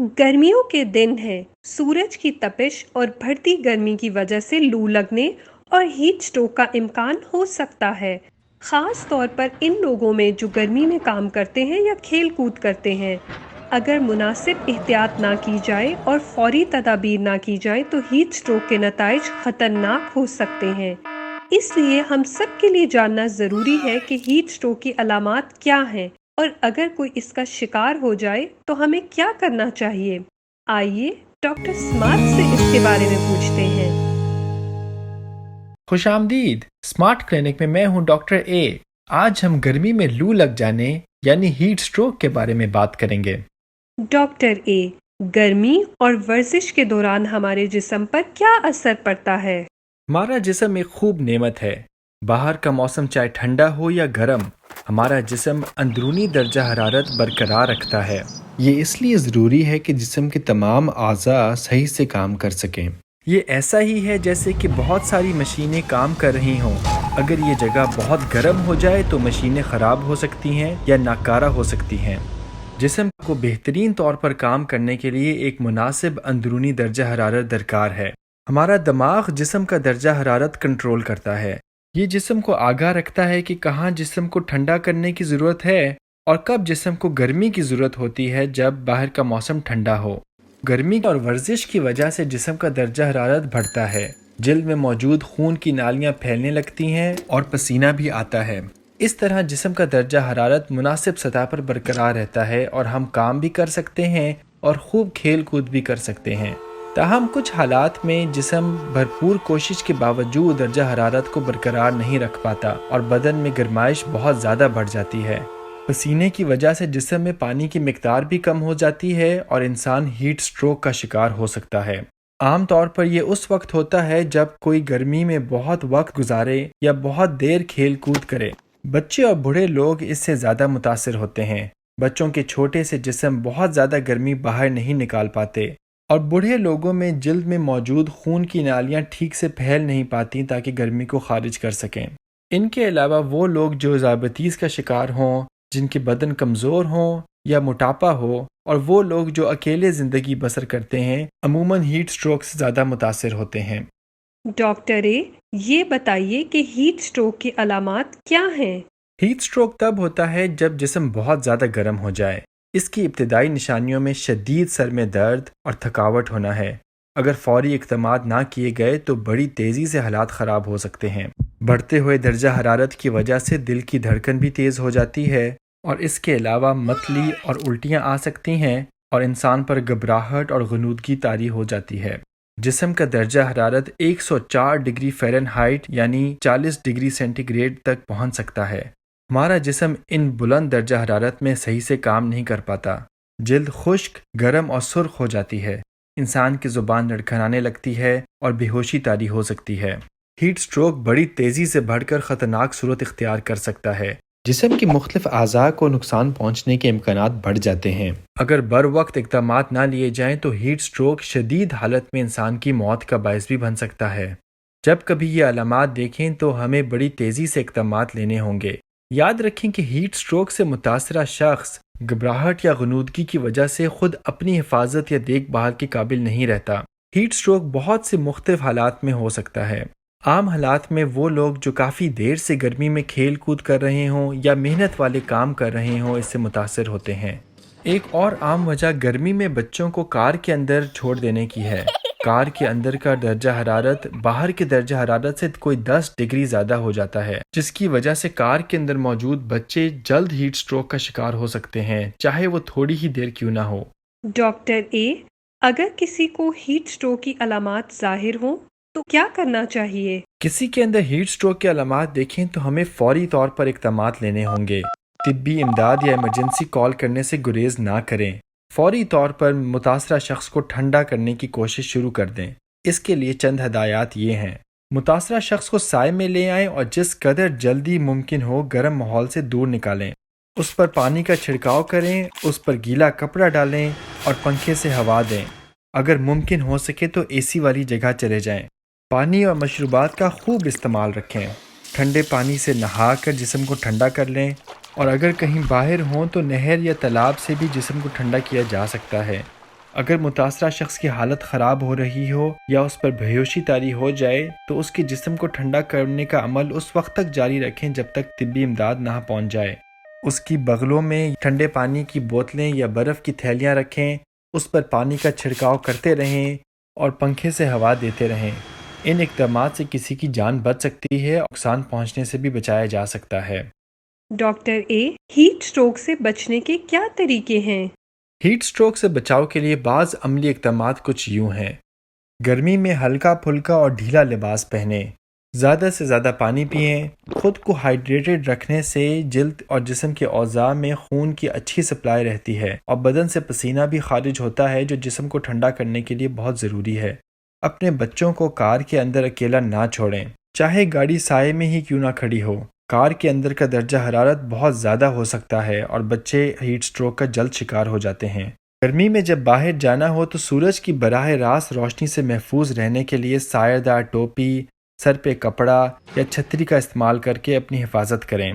गर्मियों के दिन हैं। सूरज की तपिश और बढ़ती गर्मी की वजह से लू लगने और हीट स्ट्रोक का इम्कान हो सकता है। ख़ास तौर पर इन लोगों में जो गर्मी में काम करते हैं या खेल कूद करते हैं। अगर मुनासिब एहतियात ना की जाए और फौरी तदाबीर ना की जाए तो हीट स्ट्रोक के नताइज ख़तरनाक हो सकते हैं। इसलिए हम सब के लिए जानना ज़रूरी है कि हीट स्ट्रोक की अलामात क्या हैं और अगर कोई इसका शिकार हो जाए तो हमें क्या करना चाहिए। आइए डॉक्टर स्मार्ट से इसके बारे में पूछते हैं। खुश आमदीद। स्मार्ट क्लिनिक में मैं हूं डॉक्टर ए। आज हम गर्मी में लू लग जाने यानी हीट स्ट्रोक के बारे में बात करेंगे। डॉक्टर ए, गर्मी और वर्जिश के दौरान हमारे जिस्म पर क्या असर पड़ता है? हमारा जिस्म एक खूब नेमत है। बाहर का मौसम चाहे ठंडा हो या गर्म, हमारा जिस्म अंदरूनी दर्जा हरारत बरकरार रखता है। ये इसलिए ज़रूरी है कि जिस्म के तमाम आज़ा सही से काम कर सकें। ये ऐसा ही है जैसे कि बहुत सारी मशीनें काम कर रही हों। अगर ये जगह बहुत गर्म हो जाए तो मशीनें ख़राब हो सकती हैं या नाकारा हो सकती हैं। जिस्म को बेहतरीन तौर पर काम करने के लिए एक मुनासिब अंदरूनी दर्जा हरारत दरकार है। हमारा दिमाग जिस्म का दर्जा हरारत कंट्रोल करता है। ये जिस्म को आगाह रखता है कि कहाँ जिस्म को ठंडा करने की ज़रूरत है और कब जिस्म को गर्मी की ज़रूरत होती है जब बाहर का मौसम ठंडा हो। गर्मी और वर्जिश की वजह से जिस्म का दर्जा हरारत बढ़ता है। जिल्द में मौजूद खून की नालियाँ फैलने लगती हैं और पसीना भी आता है। इस तरह जिस्म का दर्जा हरारत मुनासिब सतह पर बरकरार रहता है और हम काम भी कर सकते हैं और खूब खेल कूद भी कर सकते हैं। ताहम कुछ हालात में जिस्म भरपूर कोशिश के बावजूद दर्जा हरारत को बरकरार नहीं रख पाता और बदन में गर्माइश बहुत ज़्यादा बढ़ जाती है। पसीने की वजह से जिस्म में पानी की मिकदार भी कम हो जाती है और इंसान हीट स्ट्रोक का शिकार हो सकता है। आम तौर पर यह उस वक्त होता है जब कोई गर्मी में बहुत वक्त गुजारे या बहुत देर खेल कूद करे। बच्चे और बूढ़े लोग इससे ज़्यादा मुतासिर होते हैं। बच्चों के छोटे से जिस्म बहुत ज़्यादा गर्मी बाहर नहीं निकाल पाते और बूढ़े लोगों में जिल्द में मौजूद खून की नालियाँ ठीक से फैल नहीं पाती ताकि गर्मी को खारिज कर सकें। इनके अलावा वो लोग जो ज़ायबिटीज़ का शिकार हों, जिनके बदन कमज़ोर हों या मोटापा हो, और वो लोग जो अकेले ज़िंदगी बसर करते हैं अमूमन हीट स्ट्रोक से ज़्यादा मुतासिर होते हैं। डॉक्टर ए, ये बताइए कि हीट स्ट्रोक की अलामात क्या हैं? हीट स्ट्रोक तब होता है जब जिस्म बहुत ज़्यादा गर्म हो जाए। इसकी इब्तिदाई निशानियों में शदीद सर में दर्द और थकावट होना है। अगर फौरी इक़दामात ना किए गए तो बड़ी तेज़ी से हालात ख़राब हो सकते हैं। बढ़ते हुए दर्जा हरारत की वजह से दिल की धड़कन भी तेज़ हो जाती है और इसके अलावा मतली और उल्टियाँ आ सकती हैं और इंसान पर घबराहट और गनूदगी तारी हो जाती है। जिस्म का दर्जा हरारत 104 डिग्री फ़ारेनहाइट यानी 40 डिग्री सेंटीग्रेड तक पहुंच सकता है। हमारा जिस्म इन बुलंद दर्जा हरारत में सही से काम नहीं कर पाता। जिल्द खुश्क, गर्म और सुर्ख हो जाती है। इंसान की ज़ुबान लड़खड़ाने लगती है और बेहोशी तारी हो सकती है। हीट स्ट्रोक बड़ी तेज़ी से बढ़कर ख़तरनाक सूरत इख्तियार कर सकता है। जिस्म की मुख्तलिफ आज़ा को नुकसान पहुँचने के इम्कानात बढ़ जाते हैं। अगर बर वक्त इक़दामात ना लिए जाएं तो हीट स्ट्रोक शदीद हालत में इंसान की मौत का बायस भी बन सकता है। जब कभी ये अलामात देखें तो हमें बड़ी तेज़ी से इक़दामात लेने होंगे। याद रखें कि हीट स्ट्रोक से मुतासरा शख्स घबराहट या गनूदगी की वजह से खुद अपनी हिफाजत या देखभाल के काबिल नहीं रहता। हीट स्ट्रोक बहुत से मुख्तलिफ हालात में हो सकता है। आम हालात में वो लोग जो काफ़ी देर से गर्मी में खेल कूद कर रहे हों या मेहनत वाले काम कर रहे हों इससे मुतासर होते हैं। एक और आम वजह गर्मी में बच्चों को कार के अंदर छोड़ देने की है। कार के अंदर का दर्जा हरारत बाहर के दर्जा हरारत से कोई 10 डिग्री ज़्यादा हो जाता है, जिसकी वजह से कार के अंदर मौजूद बच्चे जल्द हीट स्ट्रोक का शिकार हो सकते हैं, चाहे वो थोड़ी ही देर क्यों ना हो। डॉक्टर ए, अगर किसी को हीट स्ट्रोक की अलामात जाहिर हों तो क्या करना चाहिए? किसी के अंदर हीट स्ट्रोक के अलामात देखें तो हमें फौरी तौर पर इक़दामात लेने होंगे। तिब्बी इमदाद या इमरजेंसी कॉल करने से गुरेज ना करें। फौरी तौर पर मुतासरा शख्स को ठंडा करने की कोशिश शुरू कर दें। इसके लिए चंद हदायत ये हैं। मुतासरा शख्स को साए में ले आएं और जिस कदर जल्दी मुमकिन हो गर्म माहौल से दूर निकालें। उस पर पानी का छिड़काव करें, उस पर गीला कपड़ा डालें और पंखे से हवा दें। अगर मुमकिन हो सके तो एसी वाली जगह चले जाएं। पानी और मशरूबात का खूब इस्तेमाल रखें। ठंडे पानी से नहा कर जिस्म को ठंडा कर लें और अगर कहीं बाहर हों तो नहर या तालाब से भी जिस्म को ठंडा किया जा सकता है। اگر متاثرہ شخص کی حالت خراب ہو رہی ہو یا اس پر بیہوشی طاری ہو جائے تو اس کے جسم کو ٹھنڈا کرنے کا عمل اس وقت تک جاری رکھیں جب تک طبی امداد نہ پہنچ جائے۔ اس کی بغلوں میں ٹھنڈے پانی کی بوتلیں یا برف کی تھیلیاں رکھیں، اس پر پانی کا چھڑکاؤ کرتے رہیں اور پنکھے سے ہوا دیتے رہیں۔ ان اقدامات سے کسی کی جان بچ سکتی ہے اور نقصان پہنچنے سے بھی بچایا جا سکتا ہے۔ ڈاکٹر اے، ہیٹ سٹروک سے بچنے کے کیا طریقے ہیں؟ ہیٹ سٹروک سے بچاؤ کے لیے بعض عملی اقدامات کچھ یوں ہیں۔ گرمی میں ہلکا پھلکا اور ڈھیلا لباس پہنیں، زیادہ سے زیادہ پانی پئیں، خود کو ہائیڈریٹڈ رکھنے سے جلد اور جسم کے اعضاء میں خون کی اچھی سپلائی رہتی ہے اور بدن سے پسینہ بھی خارج ہوتا ہے جو جسم کو ٹھنڈا کرنے کے لیے بہت ضروری ہے۔ اپنے بچوں کو کار کے اندر اکیلا نہ چھوڑیں، چاہے گاڑی سائے میں ہی کیوں نہ کھڑی ہو۔ کار کے اندر کا درجہ حرارت بہت زیادہ ہو سکتا ہے اور بچے ہیٹ سٹروک کا جلد شکار ہو جاتے ہیں۔ گرمی میں جب باہر جانا ہو تو سورج کی براہ راست روشنی سے محفوظ رہنے کے لیے سایہ دار ٹوپی، سر پہ کپڑا یا چھتری کا استعمال کر کے اپنی حفاظت کریں۔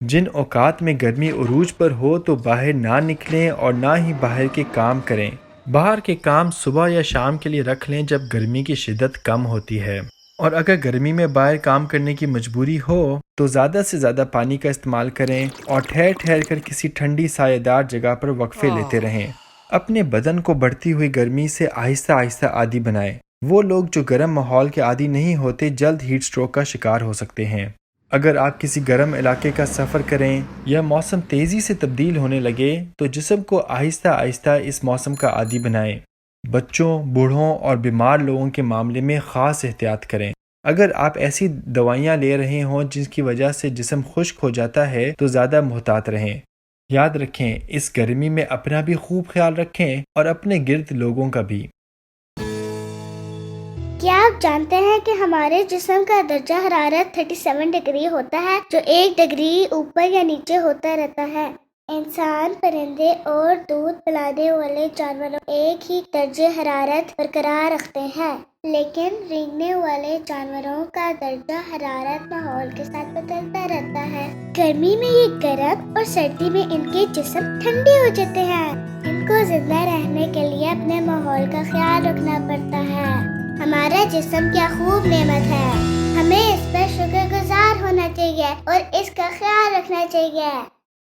جن اوقات میں گرمی عروج پر ہو تو باہر نہ نکلیں اور نہ ہی باہر کے کام کریں۔ باہر کے کام صبح یا شام کے لیے رکھ لیں جب گرمی کی شدت کم ہوتی ہے، اور اگر گرمی میں باہر کام کرنے کی مجبوری ہو تو زیادہ سے زیادہ پانی کا استعمال کریں اور ٹھہر ٹھہر کر کسی ٹھنڈی سایہ دار جگہ پر وقفے لیتے رہیں۔ اپنے بدن کو بڑھتی ہوئی گرمی سے آہستہ آہستہ عادی بنائیں۔ وہ لوگ جو گرم ماحول کے عادی نہیں ہوتے جلد ہیٹ سٹروک کا شکار ہو سکتے ہیں۔ اگر آپ کسی گرم علاقے کا سفر کریں یا موسم تیزی سے تبدیل ہونے لگے تو جسم کو آہستہ آہستہ اس موسم کا عادی بنائیں۔ بچوں، بوڑھوں اور بیمار لوگوں کے معاملے میں خاص احتیاط کریں۔ اگر آپ ایسی دوائیاں لے رہے ہوں جس کی وجہ سے جسم خشک ہو جاتا ہے تو زیادہ محتاط رہیں۔ یاد رکھیں، اس گرمی میں اپنا بھی خوب خیال رکھیں اور اپنے گرد لوگوں کا بھی۔ کیا آپ جانتے ہیں کہ ہمارے جسم کا درجہ حرارت 37 ڈگری ہوتا ہے، جو 1 ڈگری اوپر یا نیچے ہوتا رہتا ہے؟ انسان، پرندے اور دودھ پلانے والے جانوروں ایک ہی درجہ حرارت برقرار رکھتے ہیں، لیکن رینگنے والے جانوروں کا درجہ حرارت ماحول کے ساتھ بدلتا رہتا ہے۔ گرمی میں یہ گرم اور سردی میں ان کے جسم ٹھنڈے ہو جاتے ہیں۔ ان کو زندہ رہنے کے لیے اپنے ماحول کا خیال رکھنا پڑتا ہے۔ ہمارا جسم کیا خوب نعمت ہے، ہمیں اس پر شکر گزار ہونا چاہیے اور اس کا خیال رکھنا چاہیے۔